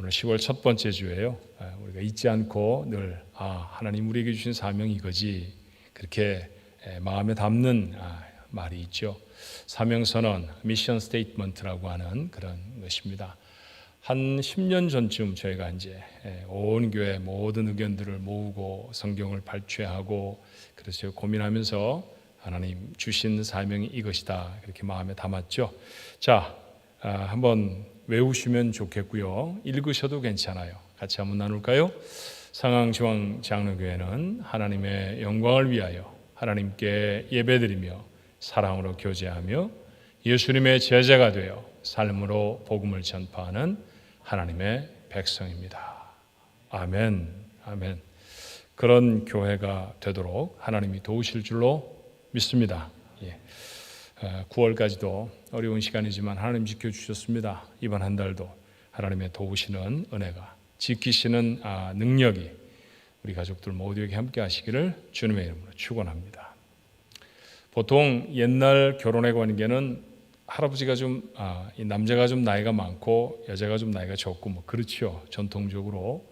오늘 10월 첫 번째 주예요. 우리가 잊지 않고 늘 하나님 우리에게 주신 사명이 이거지, 그렇게 마음에 담는 말이 있죠. 사명선언, 미션 스테이트먼트라고 하는 그런 것입니다. 한 10년 전쯤 저희가 이제 온 교회 모든 의견들을 모으고 성경을 발췌하고 그래서 고민하면서 하나님 주신 사명이 이것이다, 그렇게 마음에 담았죠. 자, 한번 외우시면 좋겠고요. 읽으셔도 괜찮아요. 같이 한번 나눌까요? 상황중앙장로교회는 하나님의 영광을 위하여 하나님께 예배드리며 사랑으로 교제하며 예수님의 제자가 되어 삶으로 복음을 전파하는 하나님의 백성입니다. 아멘, 아멘. 그런 교회가 되도록 하나님이 도우실 줄로 믿습니다. 9월까지도 어려운 시간이지만 하나님 지켜주셨습니다. 이번 한 달도 하나님의 도우시는 은혜가, 지키시는 능력이 우리 가족들 모두에게 함께 하시기를 주님의 이름으로 축원합니다. 보통 옛날 결혼의 관계는 할아버지가 좀 이 남자가 좀 나이가 많고 여자가 좀 나이가 적고 그렇죠, 전통적으로.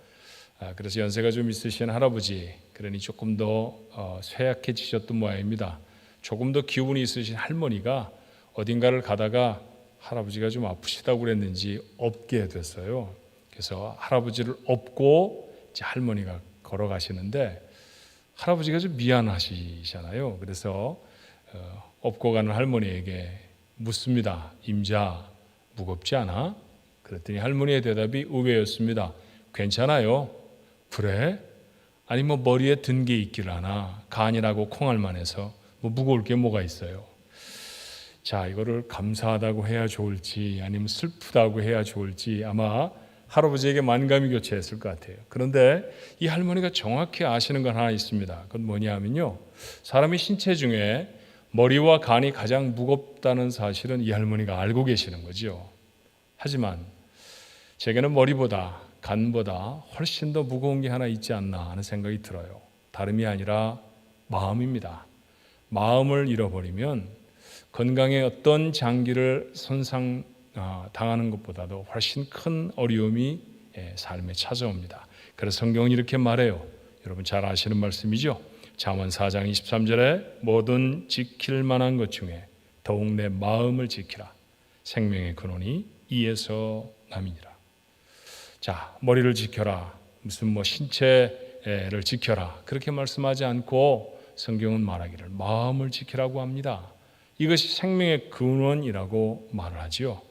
그래서 연세가 좀 있으신 할아버지, 그러니 조금 더 쇠약해지셨던 모양입니다. 조금 더 기운이 있으신 할머니가 어딘가를 가다가 할아버지가 좀 아프시다고 그랬는지 업게 됐어요. 그래서 할아버지를 업고 이제 할머니가 걸어가시는데 할아버지가 좀 미안하시잖아요. 그래서 업고 가는 할머니에게 묻습니다. 임자, 무겁지 않아? 그랬더니 할머니의 대답이 의외였습니다. 괜찮아요. 그래? 아니 머리에 든 게 있길 아나? 간이라고 콩알만 해서 무거울 게 뭐가 있어요. 자, 이거를 감사하다고 해야 좋을지 아니면 슬프다고 해야 좋을지 아마 할아버지에게 만감이 교차했을 것 같아요. 그런데 이 할머니가 정확히 아시는 건 하나 있습니다. 그건 뭐냐면요, 사람의 신체 중에 머리와 간이 가장 무겁다는 사실은 이 할머니가 알고 계시는 거죠. 하지만 제게는 머리보다 간보다 훨씬 더 무거운 게 하나 있지 않나 하는 생각이 들어요. 다름이 아니라 마음입니다. 마음을 잃어버리면 건강에 어떤 장기를 손상 당하는 것보다도 훨씬 큰 어려움이 삶에 찾아옵니다. 그래서 성경은 이렇게 말해요. 여러분 잘 아시는 말씀이죠. 잠언 4장 23절에 뭐든 지킬 만한 것 중에 더욱 내 마음을 지키라. 생명의 근원이 이에서 남이니라. 자, 머리를 지켜라, 무슨 신체를 지켜라, 그렇게 말씀하지 않고 성경은 말하기를 마음을 지키라고 합니다. 이것이 생명의 근원이라고 말을 하지요.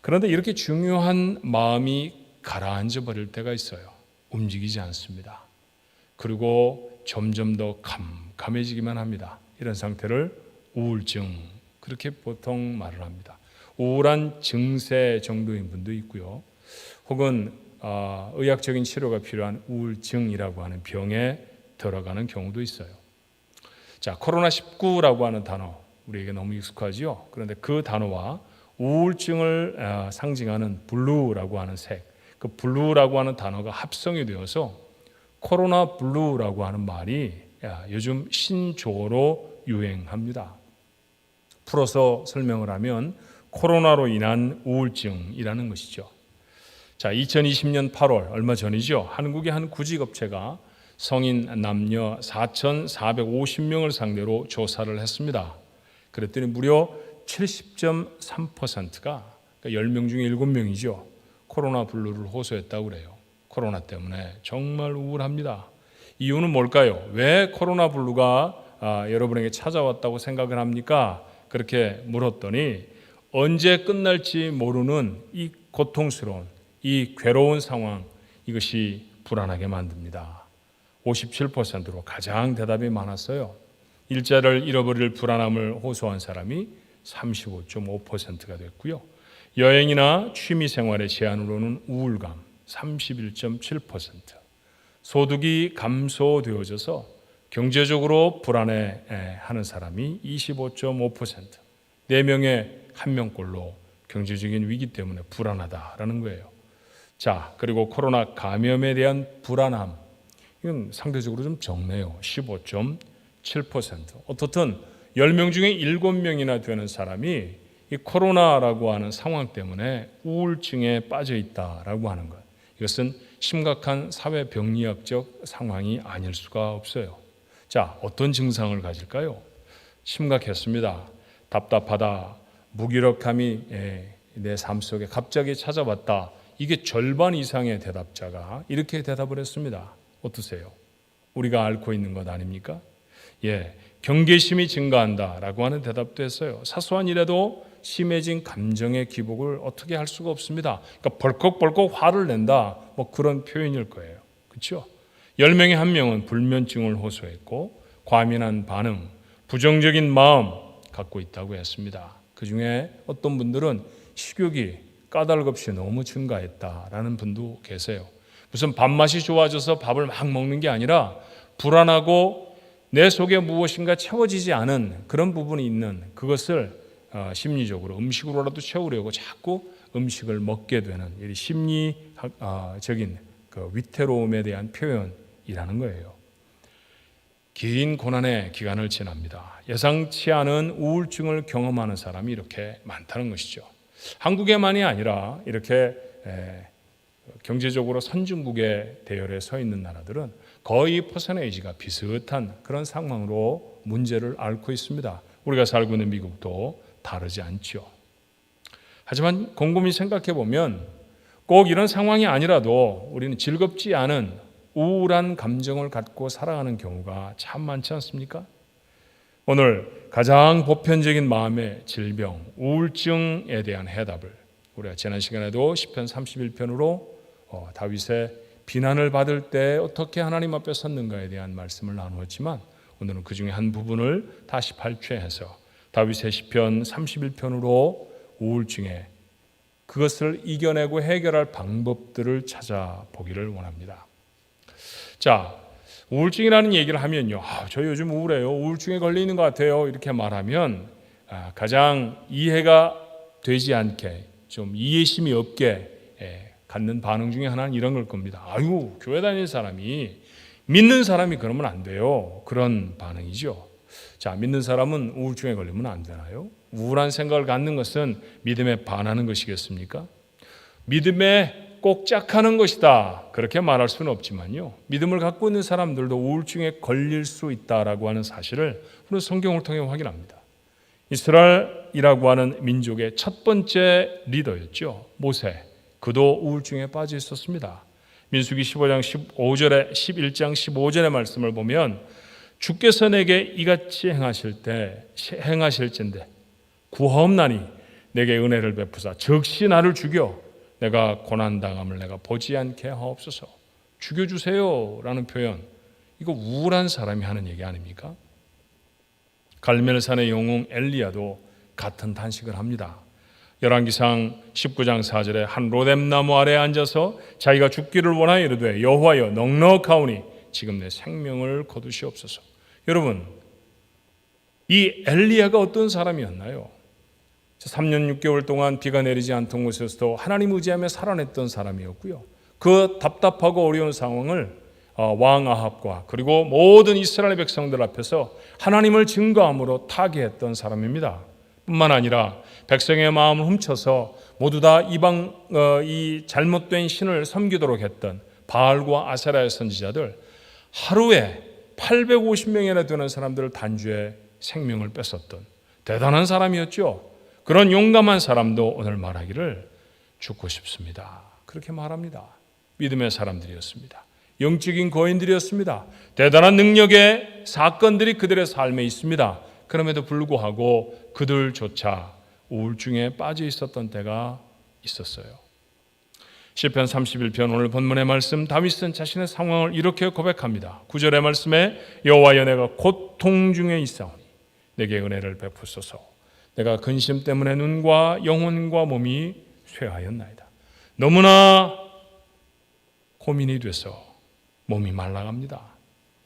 그런데 이렇게 중요한 마음이 가라앉아 버릴 때가 있어요. 움직이지 않습니다. 그리고 점점 더 캄캄해지기만 합니다. 이런 상태를 우울증, 그렇게 보통 말을 합니다. 우울한 증세 정도인 분도 있고요. 혹은 의학적인 치료가 필요한 우울증이라고 하는 병에 들어가는 경우도 있어요. 자, 코로나19라고 하는 단어 우리에게 너무 익숙하지요. 그런데 그 단어와 우울증을 상징하는 블루라고 하는 색, 그 블루라고 하는 단어가 합성이 되어서 코로나 블루라고 하는 말이 요즘 신조어로 유행합니다. 풀어서 설명을 하면 코로나로 인한 우울증이라는 것이죠. 자, 2020년 8월 얼마 전이죠. 한국의 한 구직업체가 성인 남녀 4,450명을 상대로 조사를 했습니다. 그랬더니 무려 70.3%가, 그러니까 10명 중에 7명이죠. 코로나 블루를 호소했다고 그래요. 코로나 때문에 정말 우울합니다. 이유는 뭘까요? 왜 코로나 블루가 여러분에게 찾아왔다고 생각을 합니까? 그렇게 물었더니 언제 끝날지 모르는 이 고통스러운, 이 괴로운 상황, 이것이 불안하게 만듭니다. 57%로 가장 대답이 많았어요. 일자를 잃어버릴 불안함을 호소한 사람이 35.5%가 됐고요. 여행이나 취미생활의 제한으로는 우울감 31.7%, 소득이 감소되어져서 경제적으로 불안해하는 사람이 25.5%, 4명에 1명꼴로 경제적인 위기 때문에 불안하다라는 거예요. 자, 그리고 코로나 감염에 대한 불안함, 이건 상대적으로 좀 적네요. 15.7%. 어떻든 10명 중에 7명이나 되는 사람이 이 코로나라고 하는 상황 때문에 우울증에 빠져 있다라고 하는 것. 이것은 심각한 사회병리학적 상황이 아닐 수가 없어요. 자, 어떤 증상을 가질까요? 심각했습니다. 답답하다. 무기력함이 내 삶 속에 갑자기 찾아왔다. 이게 절반 이상의 대답자가 이렇게 대답을 했습니다. 어떠세요? 우리가 앓고 있는 것 아닙니까? 경계심이 증가한다라고 하는 대답도 했어요. 사소한 일에도 심해진 감정의 기복을 어떻게 할 수가 없습니다. 그러니까 벌컥벌컥 화를 낸다. 그런 표현일 거예요. 그렇죠? 10명의 1명은 불면증을 호소했고 과민한 반응, 부정적인 마음 갖고 있다고 했습니다. 그 중에 어떤 분들은 식욕이 까닭없이 너무 증가했다라는 분도 계세요. 무슨 밥맛이 좋아져서 밥을 막 먹는 게 아니라 불안하고 내 속에 무엇인가 채워지지 않은 그런 부분이 있는 그것을 심리적으로 음식으로라도 채우려고 자꾸 음식을 먹게 되는 심리적인 그 위태로움에 대한 표현이라는 거예요. 긴 고난의 기간을 지납니다. 예상치 않은 우울증을 경험하는 사람이 이렇게 많다는 것이죠. 한국에만이 아니라 이렇게 경제적으로 선진국의 대열에 서 있는 나라들은 거의 퍼센테이지가 비슷한 그런 상황으로 문제를 앓고 있습니다. 우리가 살고 있는 미국도 다르지 않죠. 하지만 곰곰이 생각해 보면 꼭 이런 상황이 아니라도 우리는 즐겁지 않은 우울한 감정을 갖고 살아가는 경우가 참 많지 않습니까? 오늘 가장 보편적인 마음의 질병, 우울증에 대한 해답을 우리가 지난 시간에도 시편 31편으로 다윗의 비난을 받을 때 어떻게 하나님 앞에 섰는가에 대한 말씀을 나누었지만 오늘은 그 중에 한 부분을 다시 발췌해서 다윗의 시편 31편으로 우울증에 그것을 이겨내고 해결할 방법들을 찾아보기를 원합니다. 자, 우울증이라는 얘기를 하면요. 저 요즘 우울해요. 우울증에 걸리는 것 같아요. 이렇게 말하면 가장 이해가 되지 않게 좀 이해심이 없게 갖는 반응 중에 하나는 이런 걸 겁니다. 아유, 교회 다니는 사람이 믿는 사람이 그러면 안 돼요. 그런 반응이죠. 자, 믿는 사람은 우울증에 걸리면 안 되나요? 우울한 생각을 갖는 것은 믿음에 반하는 것이겠습니까? 믿음에 꼭 짝하는 것이다. 그렇게 말할 수는 없지만요. 믿음을 갖고 있는 사람들도 우울증에 걸릴 수 있다라고 하는 사실을 우리는 성경을 통해 확인합니다. 이스라엘이라고 하는 민족의 첫 번째 리더였죠. 모세. 그도 우울증에 빠져 있었습니다. 민수기 15장 15절에 11장 15절의 말씀을 보면 주께서 내게 이같이 행하실진데 구하옵나니 내게 은혜를 베푸사 즉시 나를 죽여 내가 고난당함을 내가 보지 않게 하옵소서. 죽여주세요 라는 표현, 이거 우울한 사람이 하는 얘기 아닙니까? 갈멜산의 영웅 엘리야도 같은 단식을 합니다. 열왕기상 19장 4절에 한 로뎀나무 아래에 앉아서 자기가 죽기를 원하여 이르되 여호와여 넉넉하오니 지금 내 생명을 거두시옵소서. 여러분, 이 엘리야가 어떤 사람이었나요? 3년 6개월 동안 비가 내리지 않던 곳에서도 하나님 의지하며 살아냈던 사람이었고요. 그 답답하고 어려운 상황을 왕 아합과 그리고 모든 이스라엘 백성들 앞에서 하나님을 증거함으로 타개했던 사람입니다. 뿐만 아니라 백성의 마음을 훔쳐서 모두 다 이 잘못된 신을 섬기도록 했던 바알과 아세라의 선지자들 하루에 850명이나 되는 사람들을 단죄해 생명을 뺏었던 대단한 사람이었죠. 그런 용감한 사람도 오늘 말하기를 죽고 싶습니다. 그렇게 말합니다. 믿음의 사람들이었습니다. 영적인 거인들이었습니다. 대단한 능력의 사건들이 그들의 삶에 있습니다. 그럼에도 불구하고 그들조차 우울증에 빠져 있었던 때가 있었어요. 시편 31편 오늘 본문의 말씀, 다윗은 자신의 상황을 이렇게 고백합니다. 9절의 말씀에 여호와여 내가 고통 중에 있사오니 내게 은혜를 베푸소서. 내가 근심 때문에 눈과 영혼과 몸이 쇠하였나이다. 너무나 고민이 돼서 몸이 말라갑니다.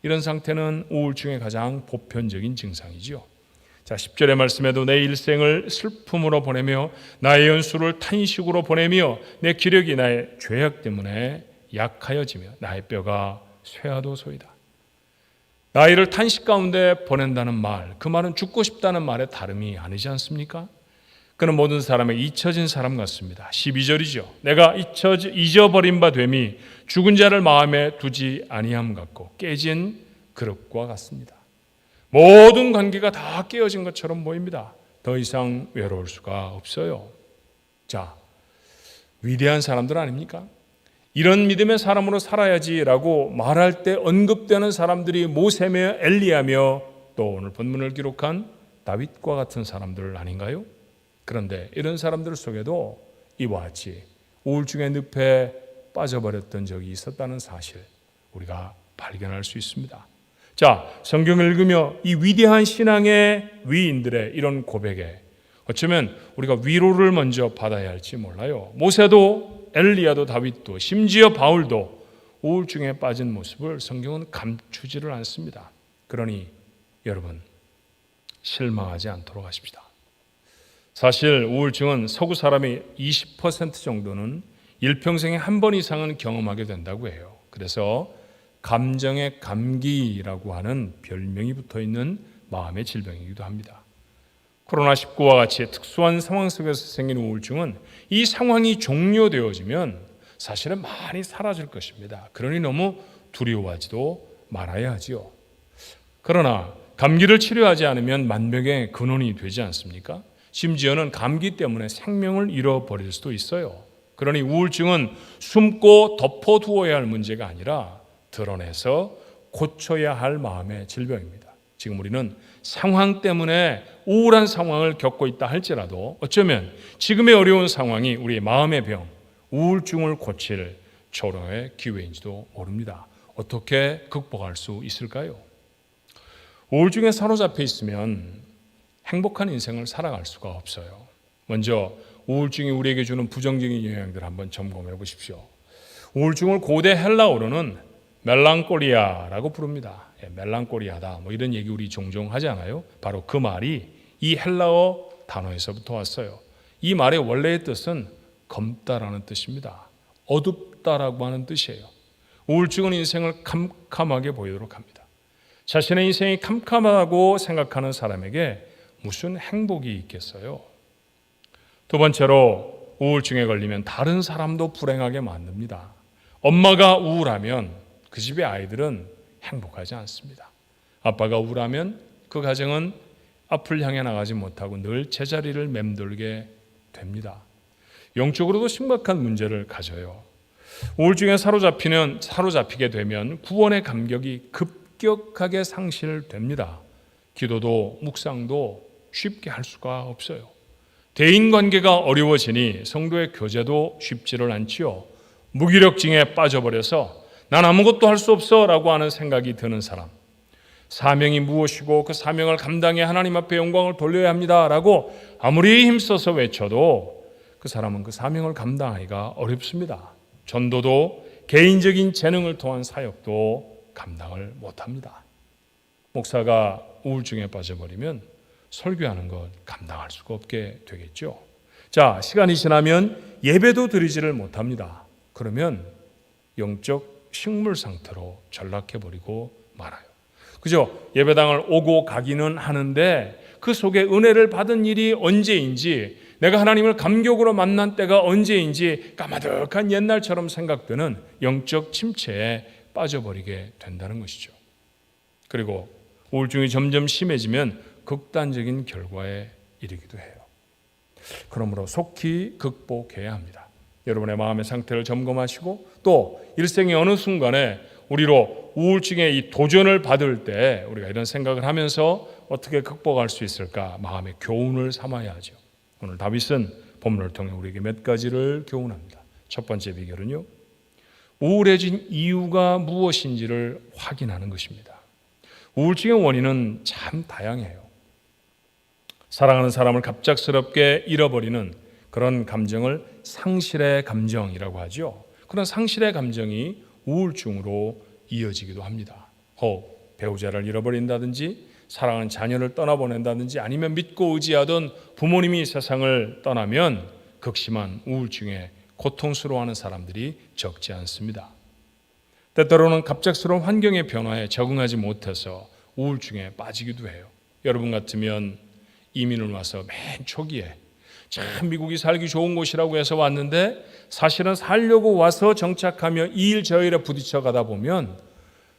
이런 상태는 우울증의 가장 보편적인 증상이죠. 자, 10절의 말씀에도 내 일생을 슬픔으로 보내며 나의 연수를 탄식으로 보내며 내 기력이 나의 죄악 때문에 약하여지며 나의 뼈가 쇠하도소이다. 나이를 탄식 가운데 보낸다는 말, 그 말은 죽고 싶다는 말에 다름이 아니지 않습니까? 그는 모든 사람의 잊혀진 사람 같습니다. 12절이죠. 내가 잊어버린 바 됨이 죽은 자를 마음에 두지 아니함 같고 깨진 그릇과 같습니다. 모든 관계가 다 깨어진 것처럼 보입니다. 더 이상 외로울 수가 없어요. 자, 위대한 사람들 아닙니까? 이런 믿음의 사람으로 살아야지라고 말할 때 언급되는 사람들이 모세며 엘리야며 또 오늘 본문을 기록한 다윗과 같은 사람들 아닌가요? 그런데 이런 사람들 속에도 이와 같이 우울증의 늪에 빠져버렸던 적이 있었다는 사실 우리가 발견할 수 있습니다. 자, 성경을 읽으며 이 위대한 신앙의 위인들의 이런 고백에 어쩌면 우리가 위로를 먼저 받아야 할지 몰라요. 모세도 엘리야도 다윗도 심지어 바울도 우울증에 빠진 모습을 성경은 감추지를 않습니다. 그러니 여러분 실망하지 않도록 하십시다. 사실 우울증은 서구 사람의 20% 정도는 일평생에 한 번 이상은 경험하게 된다고 해요. 그래서 감정의 감기라고 하는 별명이 붙어있는 마음의 질병이기도 합니다. 코로나19와 같이 특수한 상황 속에서 생긴 우울증은 이 상황이 종료되어지면 사실은 많이 사라질 것입니다. 그러니 너무 두려워하지도 말아야 하지요. 그러나 감기를 치료하지 않으면 만병의 근원이 되지 않습니까? 심지어는 감기 때문에 생명을 잃어버릴 수도 있어요. 그러니 우울증은 숨고 덮어두어야 할 문제가 아니라 드러내서 고쳐야 할 마음의 질병입니다. 지금 우리는 상황 때문에 우울한 상황을 겪고 있다 할지라도 어쩌면 지금의 어려운 상황이 우리의 마음의 병, 우울증을 고칠 초롱의 기회인지도 모릅니다. 어떻게 극복할 수 있을까요? 우울증에 사로잡혀 있으면 행복한 인생을 살아갈 수가 없어요. 먼저 우울증이 우리에게 주는 부정적인 영향들을 한번 점검해 보십시오. 우울증을 고대 헬라어로는 멜랑콜리아라고 부릅니다. 멜랑콜리아다 이런 얘기 우리 종종 하잖아요. 바로 그 말이 이 헬라어 단어에서부터 왔어요. 이 말의 원래의 뜻은 검다라는 뜻입니다. 어둡다라고 하는 뜻이에요. 우울증은 인생을 캄캄하게 보이도록 합니다. 자신의 인생이 캄캄하다고 생각하는 사람에게 무슨 행복이 있겠어요? 두 번째로 우울증에 걸리면 다른 사람도 불행하게 만듭니다. 엄마가 우울하면 그 집의 아이들은 행복하지 않습니다. 아빠가 우울하면 그 가정은 앞을 향해 나가지 못하고 늘 제자리를 맴돌게 됩니다. 영적으로도 심각한 문제를 가져요. 우울증에 사로잡히게 되면 구원의 감격이 급격하게 상실됩니다. 기도도 묵상도 쉽게 할 수가 없어요. 대인관계가 어려워지니 성도의 교제도 쉽지를 않지요. 무기력증에 빠져버려서 난 아무것도 할 수 없어 라고 하는 생각이 드는 사람, 사명이 무엇이고 그 사명을 감당해 하나님 앞에 영광을 돌려야 합니다 라고 아무리 힘써서 외쳐도 그 사람은 그 사명을 감당하기가 어렵습니다. 전도도 개인적인 재능을 통한 사역도 감당을 못합니다. 목사가 우울증에 빠져버리면 설교하는 것 감당할 수가 없게 되겠죠. 자, 시간이 지나면 예배도 드리지를 못합니다. 그러면 영적 식물 상태로 전락해버리고 말아요. 그죠? 예배당을 오고 가기는 하는데 그 속에 은혜를 받은 일이 언제인지, 내가 하나님을 감격으로 만난 때가 언제인지 까마득한 옛날처럼 생각되는 영적 침체에 빠져버리게 된다는 것이죠. 그리고 우울증이 점점 심해지면 극단적인 결과에 이르기도 해요. 그러므로 속히 극복해야 합니다. 여러분의 마음의 상태를 점검하시고 또 일생의 어느 순간에 우리로 우울증의 이 도전을 받을 때 우리가 이런 생각을 하면서 어떻게 극복할 수 있을까 마음의 교훈을 삼아야 하죠. 오늘 다윗은 본문을 통해 우리에게 몇 가지를 교훈합니다. 첫 번째 비결은요, 우울해진 이유가 무엇인지를 확인하는 것입니다. 우울증의 원인은 참 다양해요. 사랑하는 사람을 갑작스럽게 잃어버리는 그런 감정을 상실의 감정이라고 하죠. 그런 상실의 감정이 우울증으로 이어지기도 합니다. 혹 배우자를 잃어버린다든지 사랑하는 자녀를 떠나보낸다든지 아니면 믿고 의지하던 부모님이 세상을 떠나면 극심한 우울증에 고통스러워하는 사람들이 적지 않습니다. 때때로는 갑작스러운 환경의 변화에 적응하지 못해서 우울증에 빠지기도 해요. 여러분 같으면 이민을 와서 맨 초기에 참 미국이 살기 좋은 곳이라고 해서 왔는데 사실은 살려고 와서 정착하며 이 일 저 일에 부딪혀 가다 보면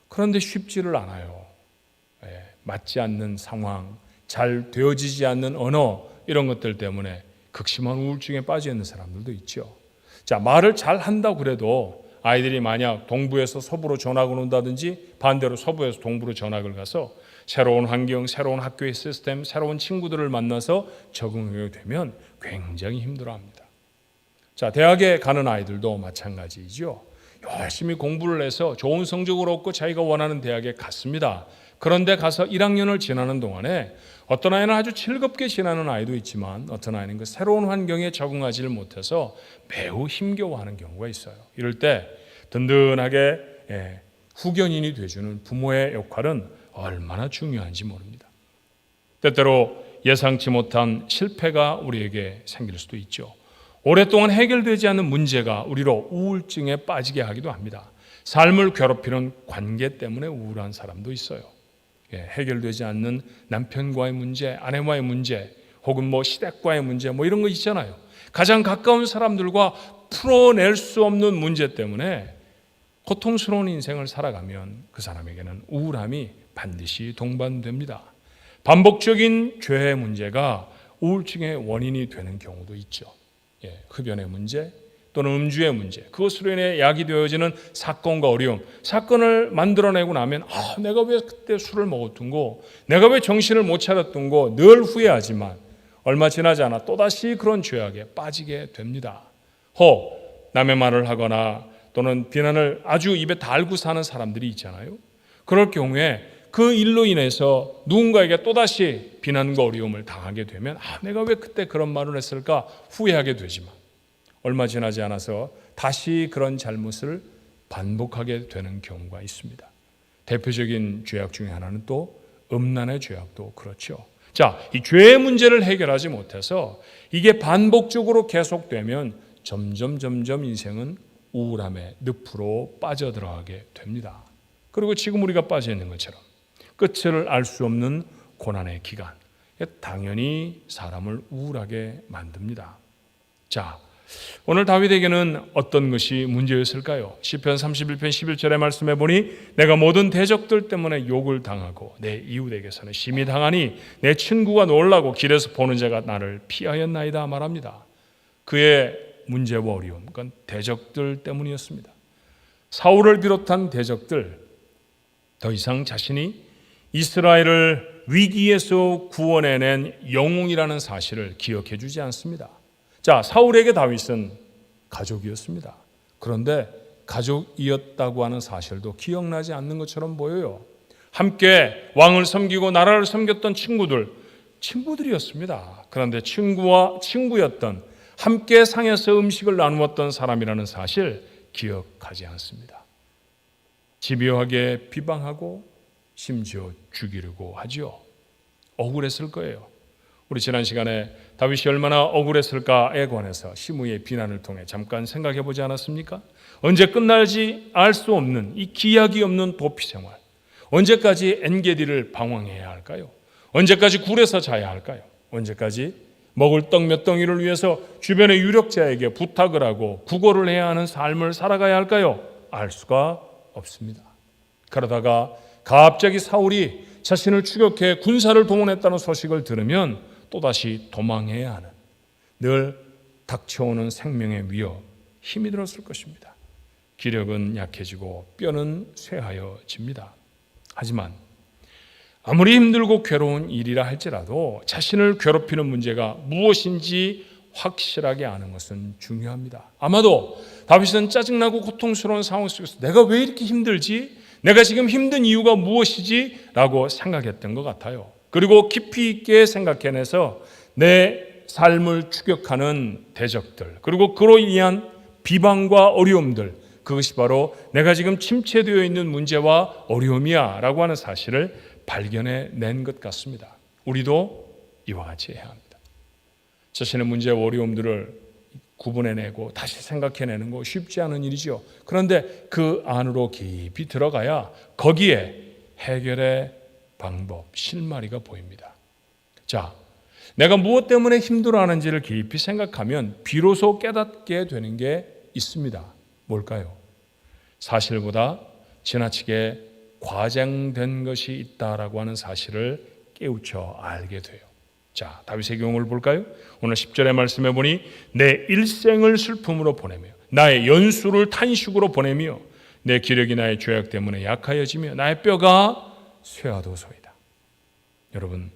그런데 쉽지를 않아요. 맞지 않는 상황, 잘 되어지지 않는 언어 이런 것들 때문에 극심한 우울증에 빠져 있는 사람들도 있죠. 자, 말을 잘 한다고 그래도 아이들이 만약 동부에서 서부로 전학을 온다든지 반대로 서부에서 동부로 전학을 가서 새로운 환경, 새로운 학교의 시스템, 새로운 친구들을 만나서 적응하게 되면 굉장히 힘들어합니다. 자, 대학에 가는 아이들도 마찬가지죠. 열심히 공부를 해서 좋은 성적을 얻고 자기가 원하는 대학에 갔습니다. 그런데 가서 1학년을 지나는 동안에 어떤 아이는 아주 즐겁게 지나는 아이도 있지만 어떤 아이는 그 새로운 환경에 적응하지를 못해서 매우 힘겨워하는 경우가 있어요. 이럴 때 든든하게 후견인이 돼주는 부모의 역할은 얼마나 중요한지 모릅니다. 때때로 예상치 못한 실패가 우리에게 생길 수도 있죠. 오랫동안 해결되지 않는 문제가 우리로 우울증에 빠지게 하기도 합니다. 삶을 괴롭히는 관계 때문에 우울한 사람도 있어요. 해결되지 않는 남편과의 문제, 아내와의 문제, 혹은 시댁과의 문제 이런 거 있잖아요. 가장 가까운 사람들과 풀어낼 수 없는 문제 때문에 고통스러운 인생을 살아가면 그 사람에게는 우울함이 반드시 동반됩니다. 반복적인 죄의 문제가 우울증의 원인이 되는 경우도 있죠. 흡연의 문제 또는 음주의 문제, 그것으로 인해 야기되어지는 사건과 어려움, 사건을 만들어내고 나면 내가 왜 그때 술을 먹었던고, 내가 왜 정신을 못 차렸던고 늘 후회하지만 얼마 지나지 않아 또다시 그런 죄악에 빠지게 됩니다. 혹 남의 말을 하거나 또는 비난을 아주 입에 달고 사는 사람들이 있잖아요. 그럴 경우에 그 일로 인해서 누군가에게 또다시 비난과 어려움을 당하게 되면 내가 왜 그때 그런 말을 했을까 후회하게 되지만 얼마 지나지 않아서 다시 그런 잘못을 반복하게 되는 경우가 있습니다. 대표적인 죄악 중에 하나는 또 음란의 죄악도 그렇죠. 자, 이 죄의 문제를 해결하지 못해서 이게 반복적으로 계속되면 점점 인생은 우울함의 늪으로 빠져들어가게 됩니다. 그리고 지금 우리가 빠져 있는 것처럼 끝을 알 수 없는 고난의 기간, 당연히 사람을 우울하게 만듭니다. 자, 오늘 다윗에게는 어떤 것이 문제였을까요? 시편 31편 11절의 말씀해 보니 내가 모든 대적들 때문에 욕을 당하고 내 이웃에게서는 심히 당하니 내 친구가 놀라고 길에서 보는 자가 나를 피하였나이다 말합니다. 그의 문제와 어려움, 그건 대적들 때문이었습니다. 사울을 비롯한 대적들, 더 이상 자신이 이스라엘을 위기에서 구원해낸 영웅이라는 사실을 기억해 주지 않습니다. 자, 사울에게 다윗은 가족이었습니다. 그런데 가족이었다고 하는 사실도 기억나지 않는 것처럼 보여요. 함께 왕을 섬기고 나라를 섬겼던 친구들이었습니다. 그런데 친구였던 함께 상에서 음식을 나누었던 사람이라는 사실 기억하지 않습니다. 집요하게 비방하고 심지어 죽이려고 하죠. 억울했을 거예요. 우리 지난 시간에 다윗이 얼마나 억울했을까에 관해서 시므이의 비난을 통해 잠깐 생각해 보지 않았습니까? 언제 끝날지 알 수 없는 이 기약이 없는 도피 생활, 언제까지 엔게디를 방황해야 할까요? 언제까지 굴에서 자야 할까요? 언제까지 먹을 떡 몇 덩이를 위해서 주변의 유력자에게 부탁을 하고 구걸을 해야 하는 삶을 살아가야 할까요? 알 수가 없습니다. 그러다가 갑자기 사울이 자신을 추격해 군사를 동원했다는 소식을 들으면 또다시 도망해야 하는, 늘 닥쳐오는 생명의 위협, 힘이 들었을 것입니다. 기력은 약해지고 뼈는 쇠하여집니다. 하지만 아무리 힘들고 괴로운 일이라 할지라도 자신을 괴롭히는 문제가 무엇인지 확실하게 아는 것은 중요합니다. 아마도 다윗은 짜증나고 고통스러운 상황 속에서 내가 왜 이렇게 힘들지? 내가 지금 힘든 이유가 무엇이지? 라고 생각했던 것 같아요. 그리고 깊이 있게 생각해내서 내 삶을 추격하는 대적들, 그리고 그로 인한 비방과 어려움들, 그것이 바로 내가 지금 침체되어 있는 문제와 어려움이야 라고 하는 사실을 발견해낸 것 같습니다. 우리도 이와 같이 해야 합니다. 자신의 문제와 어려움들을 구분해내고 다시 생각해내는 거 쉽지 않은 일이죠. 그런데 그 안으로 깊이 들어가야 거기에 해결의 방법, 실마리가 보입니다. 자, 내가 무엇 때문에 힘들어하는지를 깊이 생각하면 비로소 깨닫게 되는 게 있습니다. 뭘까요? 사실보다 지나치게 과장된 것이 있다라고 하는 사실을 깨우쳐 알게 돼요. 자, 다윗의 경우를 볼까요? 오늘 10절의 말씀에 보니 내 일생을 슬픔으로 보내며 나의 연수를 탄식으로 보내며 내 기력이 나의 죄악 때문에 약하여지며 나의 뼈가 쇠하도소이다. 여러분,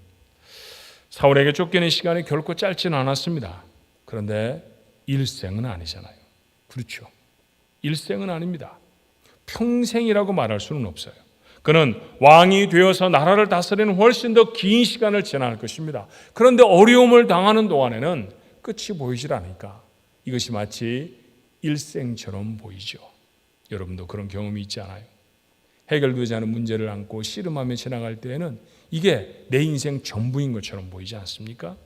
사울에게 쫓기는 시간이 결코 짧지는 않았습니다. 그런데 일생은 아니잖아요. 그렇죠. 일생은 아닙니다. 평생이라고 말할 수는 없어요. 그는 왕이 되어서 나라를 다스리는 훨씬 더 긴 시간을 지날 것입니다. 그런데 어려움을 당하는 동안에는 끝이 보이질 않으니까 이것이 마치 일생처럼 보이죠. 여러분도 그런 경험이 있지 않아요? 해결되지 않은 문제를 안고 씨름하며 지나갈 때에는 이게 내 인생 전부인 것처럼 보이지 않습니까?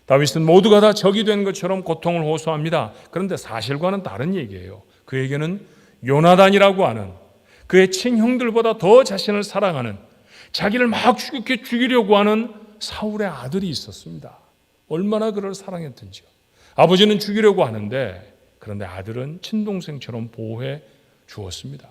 다윗은 모두가 다 적이 된 것처럼 고통을 호소합니다. 그런데 사실과는 다른 얘기예요. 그에게는 요나단이라고 하는 그의 친형들보다 더 자신을 사랑하는, 자기를 막 죽이려고 하는 사울의 아들이 있었습니다. 얼마나 그를 사랑했던지요. 아버지는 죽이려고 하는데 그런데 아들은 친동생처럼 보호해 주었습니다.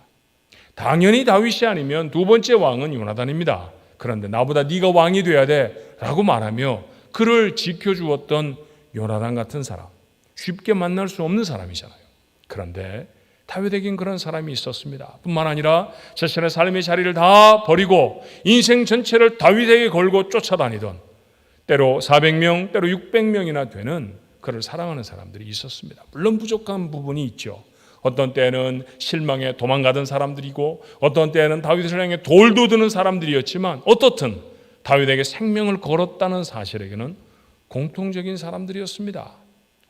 당연히 다윗이 아니면 두 번째 왕은 요나단입니다. 그런데 나보다 네가 왕이 돼야 돼 라고 말하며 그를 지켜주었던 요나단 같은 사람, 쉽게 만날 수 없는 사람이잖아요. 그런데 다윗에겐 그런 사람이 있었습니다. 뿐만 아니라 자신의 삶의 자리를 다 버리고 인생 전체를 다윗에게 걸고 쫓아다니던, 때로 400명, 때로 600명이나 되는 그를 사랑하는 사람들이 있었습니다. 물론 부족한 부분이 있죠. 어떤 때는 실망에 도망가던 사람들이고 어떤 때는 다윗을 향해 돌도 드는 사람들이었지만 어떻든 다윗에게 생명을 걸었다는 사실에게는 공통적인 사람들이었습니다.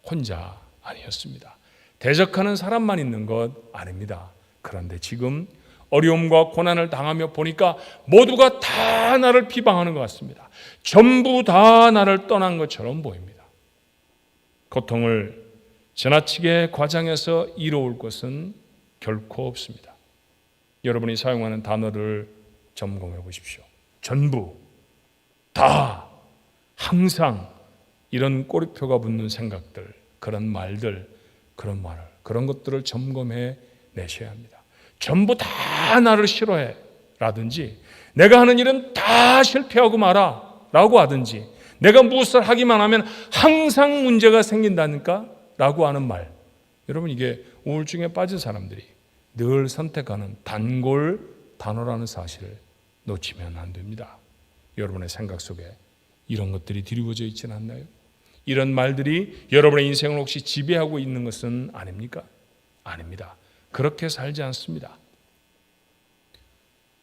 혼자 아니었습니다. 대적하는 사람만 있는 것 아닙니다. 그런데 지금 어려움과 고난을 당하며 보니까 모두가 다 나를 비방하는 것 같습니다. 전부 다 나를 떠난 것처럼 보입니다. 고통을 지나치게 과장해서 이로울 것은 결코 없습니다. 여러분이 사용하는 단어를 점검해 보십시오. 전부, 다, 항상 이런 꼬리표가 붙는 생각들, 그런 말들, 그런 것들을 점검해 내셔야 합니다. 전부 다 나를 싫어해 라든지 내가 하는 일은 다 실패하고 마라 라고 하든지 내가 무엇을 하기만 하면 항상 문제가 생긴다니까 라고 하는 말, 여러분 이게 우울증에 빠진 사람들이 늘 선택하는 단골 단어라는 사실을 놓치면 안 됩니다. 여러분의 생각 속에 이런 것들이 드리워져 있지는 않나요? 이런 말들이 여러분의 인생을 혹시 지배하고 있는 것은 아닙니까? 아닙니다. 그렇게 살지 않습니다.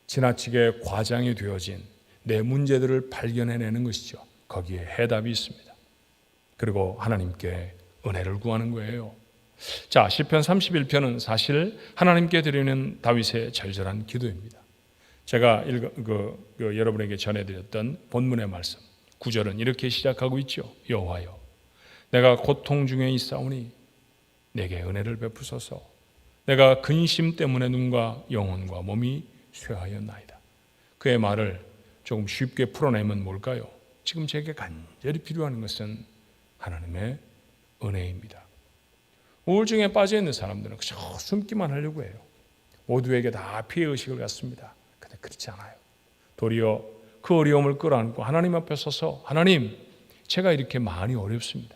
지나치게 과장이 되어진 내 문제들을 발견해내는 것이죠. 거기에 해답이 있습니다. 그리고 하나님께 은혜를 구하는 거예요. 자, 시편 31편은 사실 하나님께 드리는 다윗의 절절한 기도입니다. 제가 여러분에게 전해드렸던 본문의 말씀 9절은 이렇게 시작하고 있죠. 여호와여, 내가 고통 중에 있사오니 내게 은혜를 베푸소서. 내가 근심 때문에 눈과 영혼과 몸이 쇠하였나이다. 그의 말을 조금 쉽게 풀어내면 뭘까요? 지금 제게 간절히 필요한 것은 하나님의 은혜입니다. 우울증에 빠져있는 사람들은 그저 숨기만 하려고 해요. 모두에게 다 피해의식을 갖습니다. 근데 그렇지 않아요. 도리어 그 어려움을 끌어안고 하나님 앞에 서서, 하나님, 제가 이렇게 많이 어렵습니다.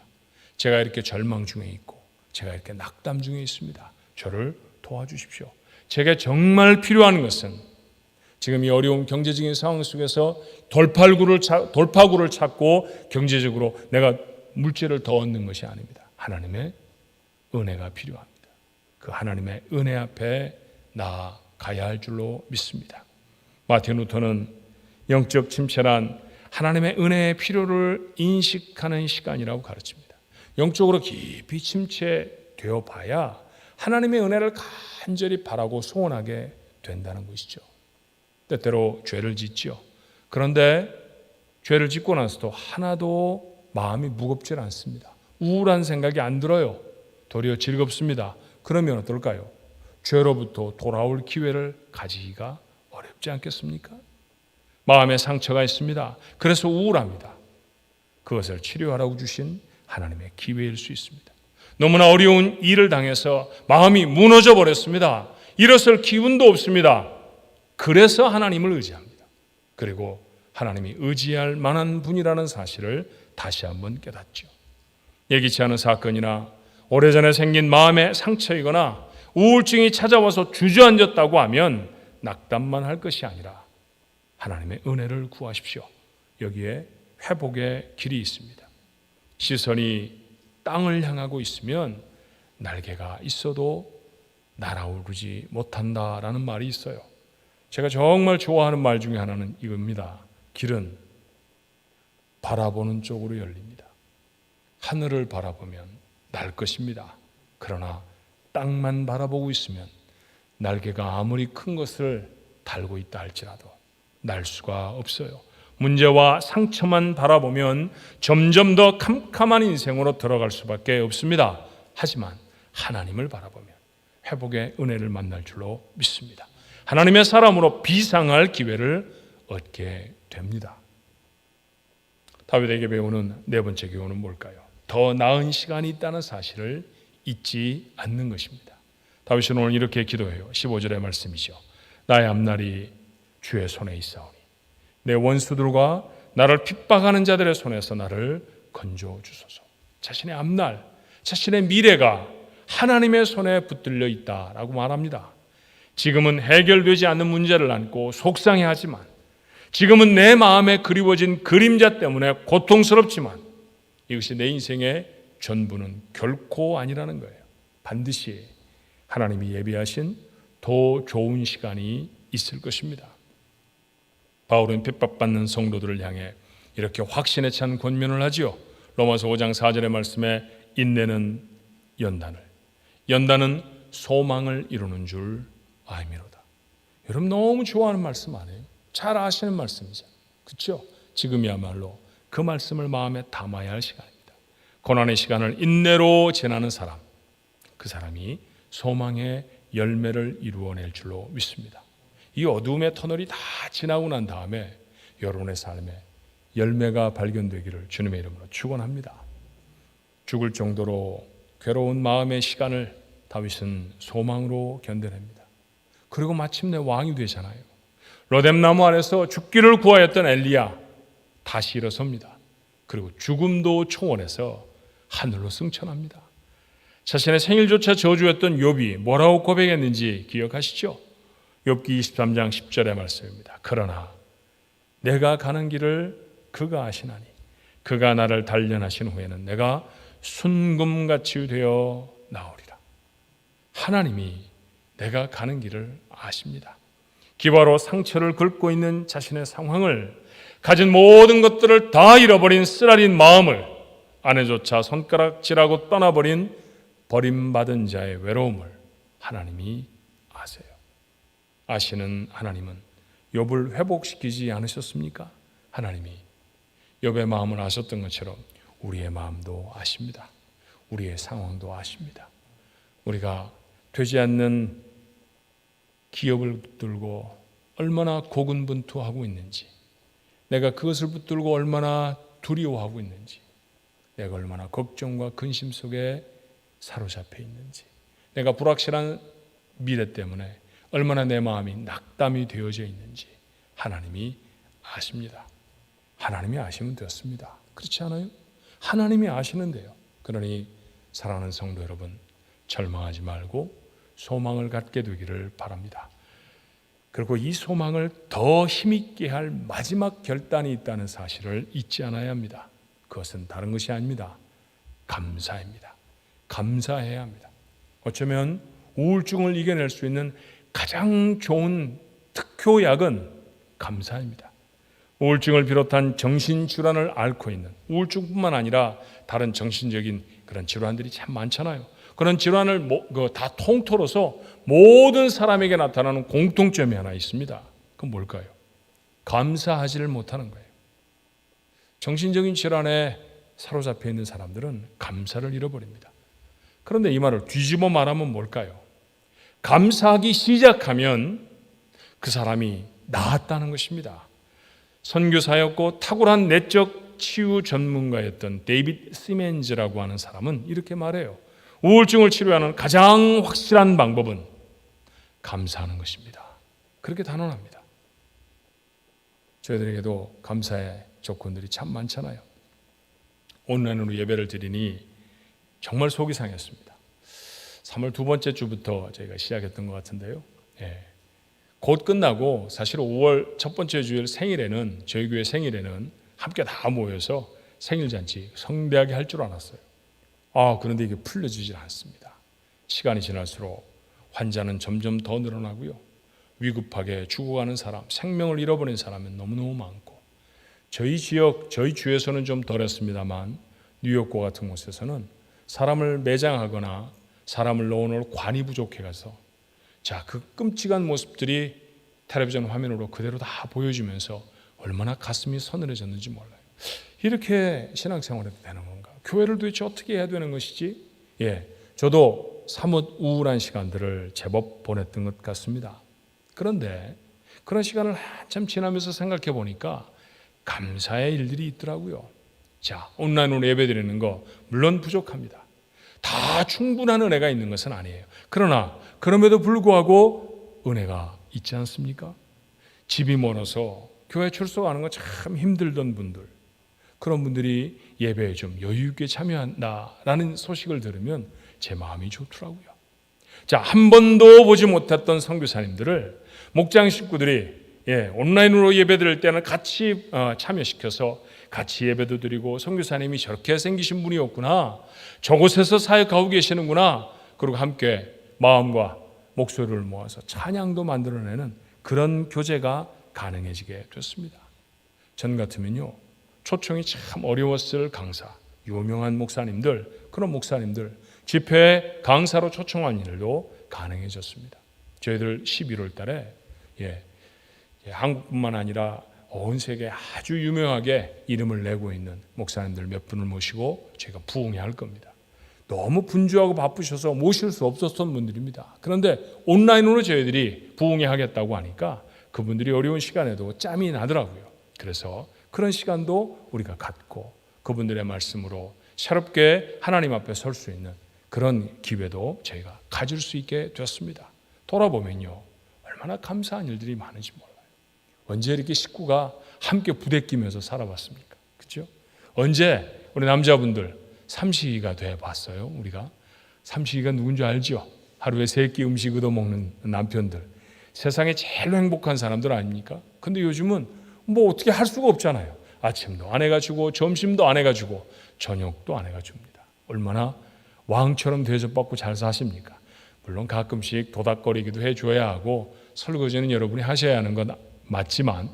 제가 이렇게 절망 중에 있고 제가 이렇게 낙담 중에 있습니다. 저를 도와주십시오. 제게 정말 필요한 것은 지금 이 어려운 경제적인 상황 속에서 돌파구를 찾고 경제적으로 내가 물질을 더 얻는 것이 아닙니다. 하나님의 은혜가 필요합니다. 그 하나님의 은혜 앞에 나아가야 할 줄로 믿습니다. 마틴 루터는 영적 침체란 하나님의 은혜의 필요를 인식하는 시간이라고 가르칩니다. 영적으로 깊이 침체되어 봐야 하나님의 은혜를 간절히 바라고 소원하게 된다는 것이죠. 때때로 죄를 짓죠. 그런데 죄를 짓고 나서도 하나도 마음이 무겁지 않습니다. 우울한 생각이 안 들어요. 도리어 즐겁습니다. 그러면 어떨까요? 죄로부터 돌아올 기회를 가지기가 어렵지 않겠습니까? 마음에 상처가 있습니다. 그래서 우울합니다. 그것을 치료하라고 주신 하나님의 기회일 수 있습니다. 너무나 어려운 일을 당해서 마음이 무너져 버렸습니다. 일어설 기운도 없습니다. 그래서 하나님을 의지합니다. 그리고 하나님이 의지할 만한 분이라는 사실을 다시 한번 깨닫죠. 예기치 않은 사건이나 오래전에 생긴 마음의 상처이거나 우울증이 찾아와서 주저앉았다고 하면 낙담만 할 것이 아니라 하나님의 은혜를 구하십시오. 여기에 회복의 길이 있습니다. 시선이 땅을 향하고 있으면 날개가 있어도 날아오르지 못한다라는 말이 있어요. 제가 정말 좋아하는 말 중에 하나는 이겁니다. 길은 바라보는 쪽으로 열립니다. 하늘을 바라보면 날 것입니다. 그러나 땅만 바라보고 있으면 날개가 아무리 큰 것을 달고 있다 할지라도 날 수가 없어요. 문제와 상처만 바라보면 점점 더 캄캄한 인생으로 들어갈 수밖에 없습니다. 하지만 하나님을 바라보면 회복의 은혜를 만날 줄로 믿습니다. 하나님의 사람으로 비상할 기회를 얻게 됩니다. 다윗에게 배우는 네 번째 교훈은 뭘까요? 더 나은 시간이 있다는 사실을 잊지 않는 것입니다. 다윗은 오늘 이렇게 기도해요. 15절의 말씀이죠. 나의 앞날이 주의 손에 있사오니 내 원수들과 나를 핍박하는 자들의 손에서 나를 건져 주소서. 자신의 앞날, 자신의 미래가 하나님의 손에 붙들려 있다라고 말합니다. 지금은 해결되지 않는 문제를 안고 속상해하지만, 지금은 내 마음에 그리워진 그림자 때문에 고통스럽지만 이것이 내 인생의 전부는 결코 아니라는 거예요. 반드시 하나님이 예비하신 더 좋은 시간이 있을 것입니다. 바울은 핍박받는 성도들을 향해 이렇게 확신에 찬 권면을 하지요. 로마서 5장 4절의 말씀에 인내는 연단은 소망을 이루는 줄 아미로다. 여러분 너무 좋아하는 말씀 아니에요? 잘 아시는 말씀이죠. 그렇죠? 지금이야말로 그 말씀을 마음에 담아야 할 시간입니다. 고난의 시간을 인내로 지나는 사람, 그 사람이 소망의 열매를 이루어낼 줄로 믿습니다. 이 어두움의 터널이 다 지나고 난 다음에 여러분의 삶에 열매가 발견되기를 주님의 이름으로 축원합니다. 죽을 정도로 괴로운 마음의 시간을 다윗은 소망으로 견뎌냅니다. 그리고 마침내 왕이 되잖아요. 로뎀나무 아래서 죽기를 구하였던 엘리야 다시 일어섭니다. 그리고 죽음도 초원해서 하늘로 승천합니다. 자신의 생일조차 저주였던 욥이 뭐라고 고백했는지 기억하시죠? 욥기 23장 10절의 말씀입니다. 그러나 내가 가는 길을 그가 아시나니 그가 나를 단련하신 후에는 내가 순금같이 되어 나오리라. 하나님이 내가 가는 길을 아십니다. 기바로 상처를 긁고 있는 자신의 상황을, 가진 모든 것들을 다 잃어버린 쓰라린 마음을, 아내조차 손가락질하고 떠나버린 버림받은 자의 외로움을 하나님이 아세요. 아시는 하나님은 욥을 회복시키지 않으셨습니까? 하나님이 욥의 마음을 아셨던 것처럼 우리의 마음도 아십니다. 우리의 상황도 아십니다. 우리가 되지 않는 기업을 붙들고 얼마나 고군분투하고 있는지, 내가 그것을 붙들고 얼마나 두려워하고 있는지, 내가 얼마나 걱정과 근심 속에 사로잡혀 있는지, 내가 불확실한 미래 때문에 얼마나 내 마음이 낙담이 되어져 있는지 하나님이 아십니다. 하나님이 아시면 되었습니다. 그렇지 않아요? 하나님이 아시는데요. 그러니 사랑하는 성도 여러분, 절망하지 말고 소망을 갖게 되기를 바랍니다. 그리고 이 소망을 더 힘있게 할 마지막 결단이 있다는 사실을 잊지 않아야 합니다. 그것은 다른 것이 아닙니다. 감사입니다. 감사해야 합니다. 어쩌면 우울증을 이겨낼 수 있는 가장 좋은 특효약은 감사입니다. 우울증을 비롯한 정신질환을 앓고 있는, 우울증뿐만 아니라 다른 정신적인 그런 질환들이 참 많잖아요. 그런 질환을 다 통틀어서 모든 사람에게 나타나는 공통점이 하나 있습니다. 그건 뭘까요? 감사하지를 못하는 거예요. 정신적인 질환에 사로잡혀 있는 사람들은 감사를 잃어버립니다. 그런데 이 말을 뒤집어 말하면 뭘까요? 감사하기 시작하면 그 사람이 나았다는 것입니다. 선교사였고 탁월한 내적 치유 전문가였던 데이빗 시멘즈라고 하는 사람은 이렇게 말해요. 우울증을 치료하는 가장 확실한 방법은 감사하는 것입니다. 그렇게 단언합니다. 저희들에게도 감사의 조건들이 참 많잖아요. 온라인으로 예배를 드리니 정말 속이 상했습니다. 3월 두 번째 주부터 저희가 시작했던 것 같은데요. 곧 끝나고 사실 5월 첫 번째 주일 생일에는, 저희 교회 생일에는 함께 다 모여서 생일잔치 성대하게 할 줄 알았어요. 그런데 이게 풀려지질 않습니다. 시간이 지날수록 환자는 점점 더 늘어나고요. 위급하게 죽어가는 사람, 생명을 잃어버린 사람은 너무너무 많고, 저희 지역, 저희 주에서는 좀 덜했습니다만 뉴욕과 같은 곳에서는 사람을 매장하거나 사람을 넣어놓을 관이 부족해가서 그 끔찍한 모습들이 텔레비전 화면으로 그대로 다 보여지면서 얼마나 가슴이 서늘해졌는지 몰라요. 이렇게 신앙생활해도 되는 건가? 교회를 도대체 어떻게 해야 되는 것이지? 저도 사뭇 우울한 시간들을 제법 보냈던 것 같습니다. 그런데 그런 시간을 한참 지나면서 생각해 보니까 감사의 일들이 있더라고요. 온라인으로 예배드리는 거 물론 부족합니다. 다 충분한 은혜가 있는 것은 아니에요. 그러나 그럼에도 불구하고 은혜가 있지 않습니까? 집이 멀어서 교회 출석하는 거 참 힘들던 분들, 그런 분들이 예배에 좀 여유 있게 참여한다라는 소식을 들으면 제 마음이 좋더라고요. 한 번도 보지 못했던 선교사님들을 목장 식구들이 온라인으로 예배드릴 때는 같이 참여시켜서 같이 예배도 드리고, 선교사님이 저렇게 생기신 분이었구나, 저곳에서 사역하고 계시는구나, 그리고 함께 마음과 목소리를 모아서 찬양도 만들어내는 그런 교제가 가능해지게 됐습니다. 전 같으면요, 초청이 참 어려웠을 강사, 유명한 목사님들, 그런 목사님들 집회에 강사로 초청한 일도 가능해졌습니다. 저희들 11월 달에 한국뿐만 아니라 온 세계에 아주 유명하게 이름을 내고 있는 목사님들 몇 분을 모시고 저희가 부흥회 할 겁니다. 너무 분주하고 바쁘셔서 모실 수 없었던 분들입니다. 그런데 온라인으로 저희들이 부흥회 하겠다고 하니까 그분들이 어려운 시간에도 짬이 나더라고요. 그래서 그런 시간도 우리가 갖고 그분들의 말씀으로 새롭게 하나님 앞에 설 수 있는 그런 기회도 저희가 가질 수 있게 되었습니다. 돌아보면요, 얼마나 감사한 일들이 많은지 몰라요. 언제 이렇게 식구가 함께 부대끼면서 살아봤습니까? 그렇죠? 언제 우리 남자분들 삼시가 돼 봤어요? 우리가 삼시가 누군지 알죠? 하루에 3끼 음식 얻어먹는 남편들, 세상에 제일 행복한 사람들 아닙니까? 근데 요즘은 뭐 어떻게 할 수가 없잖아요. 아침도 아내가 주고 점심도 아내가 주고 저녁도 아내가 줍니다. 얼마나 왕처럼 대접받고 잘 사십니까? 물론 가끔씩 도닥거리기도 해줘야 하고 설거지는 여러분이 하셔야 하는 건 맞지만,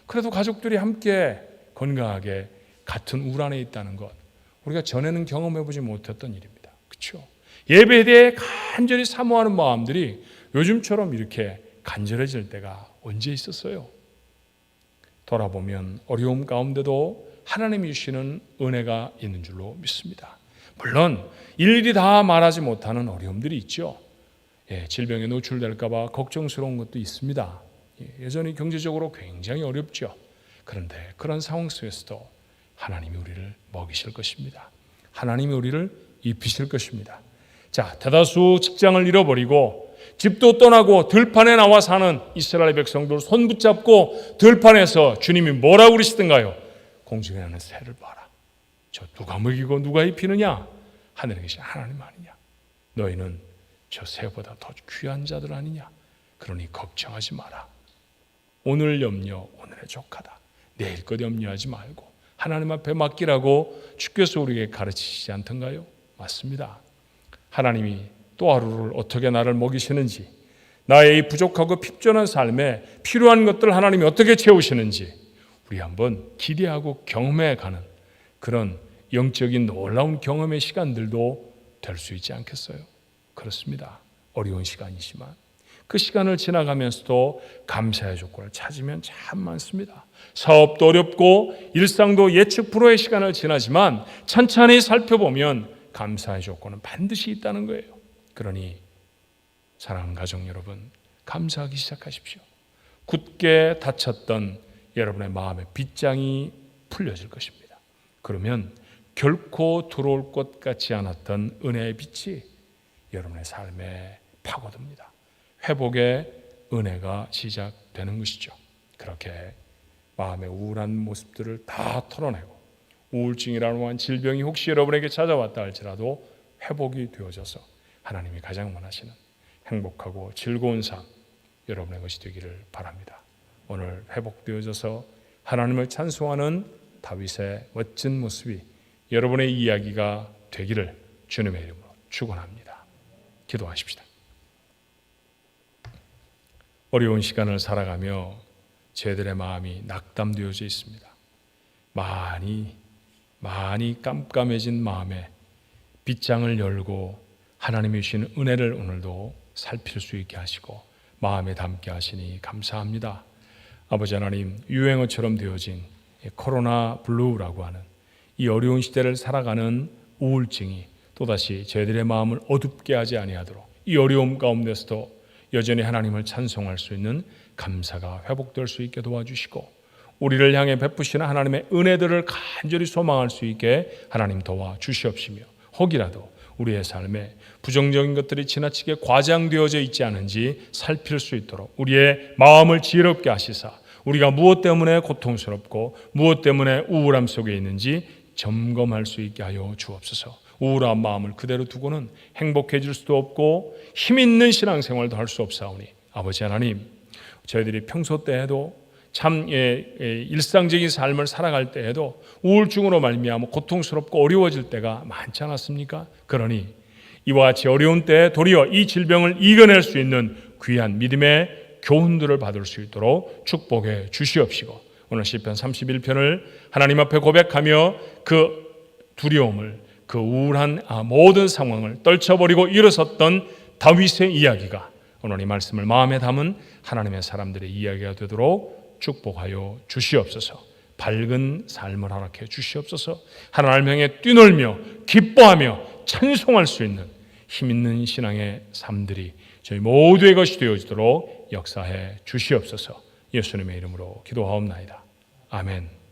그래도 가족들이 함께 건강하게 같은 울 안에 있다는 것, 우리가 전에는 경험해보지 못했던 일입니다. 그렇죠? 예배에 대해 간절히 사모하는 마음들이 요즘처럼 이렇게 간절해질 때가 언제 있었어요? 돌아보면 어려움 가운데도 하나님이 주시는 은혜가 있는 줄로 믿습니다. 물론 일일이 다 말하지 못하는 어려움들이 있죠. 질병에 노출될까 봐 걱정스러운 것도 있습니다. 여전히 경제적으로 굉장히 어렵죠. 그런데 그런 상황 속에서도 하나님이 우리를 먹이실 것입니다. 하나님이 우리를 입히실 것입니다. 대다수 직장을 잃어버리고 집도 떠나고 들판에 나와 사는 이스라엘 백성들 손 붙잡고 들판에서 주님이 뭐라고 그러시던가요? 공중에 나는 새를 봐라. 저 누가 먹이고 누가 입히느냐? 하늘에 계신 하나님 아니냐? 너희는 저 새보다 더 귀한 자들 아니냐? 그러니 걱정하지 마라. 오늘 염려 오늘의 족하다. 내일 것 염려하지 말고 하나님 앞에 맡기라고 주께서 우리에게 가르치시지 않던가요? 맞습니다. 하나님이 또 하루를 어떻게 나를 먹이시는지, 나의 이 부족하고 핍존한 삶에 필요한 것들을 하나님이 어떻게 채우시는지 우리 한번 기대하고 경험해가는 그런 영적인 놀라운 경험의 시간들도 될 수 있지 않겠어요? 그렇습니다. 어려운 시간이지만 그 시간을 지나가면서도 감사의 조건을 찾으면 참 많습니다. 사업도 어렵고 일상도 예측 불허의 시간을 지나지만 천천히 살펴보면 감사의 조건은 반드시 있다는 거예요. 그러니 사랑하는 가족 여러분, 감사하기 시작하십시오. 굳게 닫혔던 여러분의 마음의 빗장이 풀려질 것입니다. 그러면 결코 들어올 것 같지 않았던 은혜의 빛이 여러분의 삶에 파고듭니다. 회복의 은혜가 시작되는 것이죠. 그렇게 마음의 우울한 모습들을 다 털어내고 우울증이라는 한 질병이 혹시 여러분에게 찾아왔다 할지라도 회복이 되어져서 하나님이 가장 원하시는 행복하고 즐거운 삶 여러분의 것이 되기를 바랍니다. 오늘 회복되어져서 하나님을 찬송하는 다윗의 멋진 모습이 여러분의 이야기가 되기를 주님의 이름으로 축원합니다. 기도하십시다. 어려운 시간을 살아가며 저희들의 마음이 낙담되어져 있습니다. 많이 깜깜해진 마음에 빗장을 열고 하나님이 주시는 은혜를 오늘도 살필 수 있게 하시고 마음에 담게 하시니 감사합니다. 아버지 하나님, 유행어처럼 되어진 코로나 블루라고 하는 이 어려운 시대를 살아가는 우울증이 또다시 저희들의 마음을 어둡게 하지 아니하도록 이 어려움 가운데서도 여전히 하나님을 찬송할 수 있는 감사가 회복될 수 있게 도와주시고 우리를 향해 베푸시는 하나님의 은혜들을 간절히 소망할 수 있게 하나님 도와주시옵시며 혹이라도 우리의 삶에 부정적인 것들이 지나치게 과장되어져 있지 않은지 살필 수 있도록 우리의 마음을 지혜롭게 하시사 우리가 무엇 때문에 고통스럽고 무엇 때문에 우울함 속에 있는지 점검할 수 있게 하여 주옵소서. 우울한 마음을 그대로 두고는 행복해질 수도 없고 힘 있는 신앙생활도 할 수 없사오니 아버지 하나님, 저희들이 평소 때에도 참 일상적인 삶을 살아갈 때에도 우울증으로 말미암아 고통스럽고 어려워질 때가 많지 않았습니까? 그러니 이와 같이 어려운 때에 도리어 이 질병을 이겨낼 수 있는 귀한 믿음의 교훈들을 받을 수 있도록 축복해 주시옵시고 오늘 시편 31편을 하나님 앞에 고백하며 그 두려움을 그 우울한 모든 상황을 떨쳐버리고 일어섰던 다윗의 이야기가 오늘 이 말씀을 마음에 담은 하나님의 사람들의 이야기가 되도록 축복하여 주시옵소서. 밝은 삶을 허락해 주시옵소서. 하나님 향해 뛰놀며 기뻐하며 찬송할 수 있는 힘있는 신앙의 삶들이 저희 모두의 것이 되어지도록 역사해 주시옵소서. 예수님의 이름으로 기도하옵나이다. 아멘.